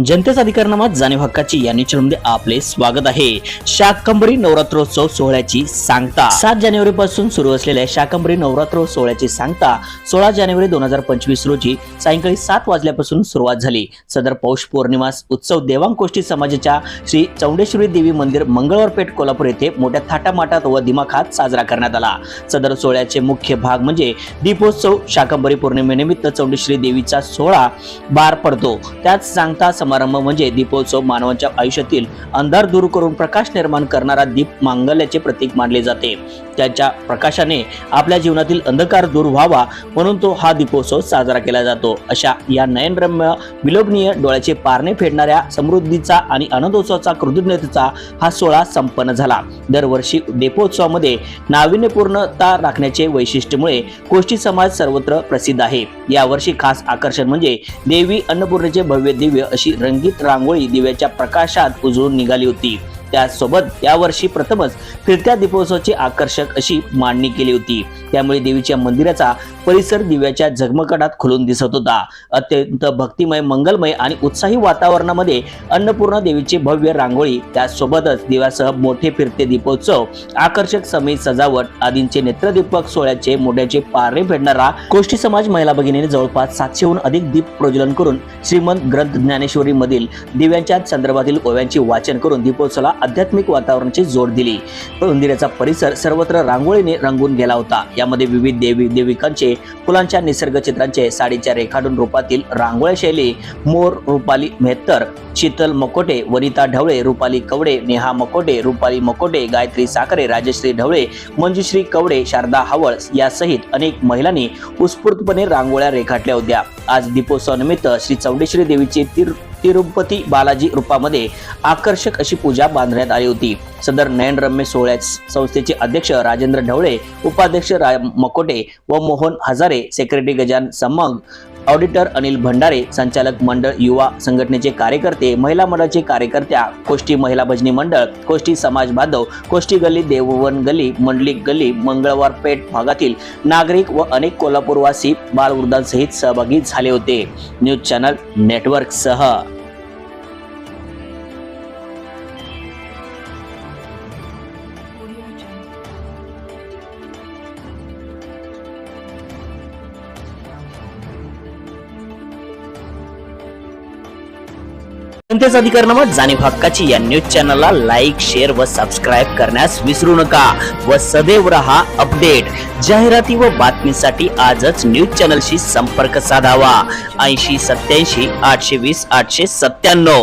जनतेचा अधिकारनामा जाणीव हक्काची या चॅनलमध्ये आपले स्वागत आहे। शाकंभरी नवरात्रोत्सव सोहळ्याची सांगता 7 जानेवारी पासून सुरू असलेल्या शाकंभरी नवरात्रोत्सव सोहळ्याची सांगता 16 जानेवारी 2025 रोजी सायंकाळी 7 वाजल्यापासून सुरुवात झाली। सदर पौष पौर्णिमा उत्सव देवांग कोष्टी समाजाच्या श्री चौंडेश्वरी देवी मंदिर मंगळवार पेठ कोल्हापूर येथे मोठ्या थाटामाटात व दिमाखात साजरा करण्यात आला। सदर सोहळ्याचे मुख्य भाग म्हणजे दीपोत्सव। शाकंभरी पौर्णिमेनिमित्त चौंडेश्वरी देवीचा सोहळा पार पडतो। त्याच सांगता समारंभ म्हणजे दीपोत्सव मानवाच्या आयुष्यातील अंधार दूर करून प्रकाश निर्माण करणारा दीप मांगल्याचे प्रतीक मानले जाते। त्याच्या प्रकाशाने आपल्या जीवनातील अंधकार दूर व्हावा म्हणून तो हा दीपोत्सव साजरा केला जातो। अशा या नयनरम्य विलोभनीय डोळ्याचे पारणे फेडणाऱ्या समृद्धीचा आणि आनंदोत्सवाचा कृतज्ञतेचा हा सोहळा संपन्न झाला। दरवर्षी दीपोत्सवामध्ये नाविन्यपूर्णता राखण्याचे वैशिष्ट्यामुळे कोष्टी समाज सर्वत्र प्रसिद्ध आहे। यावर्षी खास आकर्षण म्हणजे देवी अन्नपूर्णेचे भव्य दिव्य अशी रंगीत रांगोळी दिव्याच्या प्रकाशात उजळून निघाली होती। त्यासोबत यावर्षी प्रथमच फिरत्या दीपोत्सवाची आकर्षक अशी मांडणी केली होती। त्यामुळे देवीच्या मंदिराचा परिसर दिव्याच्या झगमगाटात खुलून दिसत होता। अत्यंत भक्तिमय, मंगलमय आणि उत्साही वातावरणामध्ये अन्नपूर्णा देवीची भव्य रांगोळी, त्यासोबतच दिव्यासह मोठे फिरते दीपोत्सव, आकर्षक समीर सजावट आदींचे नेत्रदीपक सोहळ्याचे मोठ्याचे पारणे फेडणारा कोष्टी समाज महिला भगिनीने जवळपास 700हून अधिक दीप प्रज्वलन करून श्रीमंत ग्रंथ ज्ञानेश्वरी मधील दिव्यांच्या संदर्भातील ओव्यांचे वाचन करून दीपोत्सवाला आध्यात्मिक वातावरणाची जोड दिली। मंदिराचा परिसर सर्वत्र रांगोळीने रंगून गेला होता। यामध्ये विविध देवी देविकांचे, फुलांच्या निसर्ग चित्रांचे, साडीच्या रेखाटून रूपातील रांगोळ्या शैली, मोर, रूपाली मेहतर, शीतल मकोटे, वनिता ढवळे, रूपाली कवडे, नेहा मकोटे, रूपाली मकोटे, गायत्री साखरे, राजश्री ढवळे, मंजुश्री कवडे, शारदा हावळ यासहित अनेक महिलांनी उत्स्फूर्तपणे रांगोळ्या रेखाटल्या होत्या। आज दीपोत्सवानिमित्त श्री चौंडेश्वरी देवीची तिरुपती बालाजी रूपामध्ये आकर्षक अशी पूजा बांधण्यात आली होती। सदर नयनरम्य सोहळ्या संस्थेचे अध्यक्ष राजेंद्र ढवळे, उपाध्यक्ष राम मकोटे व मोहन हजारे, सेक्रेटरी गजान सम्मग, ऑडिटर अनिल भंडारे, संचालक मंडळ, युवा संघटनेचे कार्यकर्ते, महिला मंडळाचे कार्यकर्त्या, कोष्टी महिला भजनी मंडळ, कोष्टी समाज बांधव, कोष्टी गल्ली, देववन गल्ली, मंडलिक गल्ली, मंगळवार पेठ भागातील नागरिक व अनेक कोल्हापूरवासी बालवृद्धांसहित सहभागी झाले होते। न्यूज चॅनल नेटवर्क सह जनतेचा अधिकारनामा जाणीव हक्काची या न्यूज चॅनलला लाईक, शेअर व सबस्क्राईब करण्यास विसरू नका व सदैव रहा अपडेट। जाहिराती व बातमीसाठी आजच न्यूज चॅनलशी संपर्क साधावा। 80 87 820 897।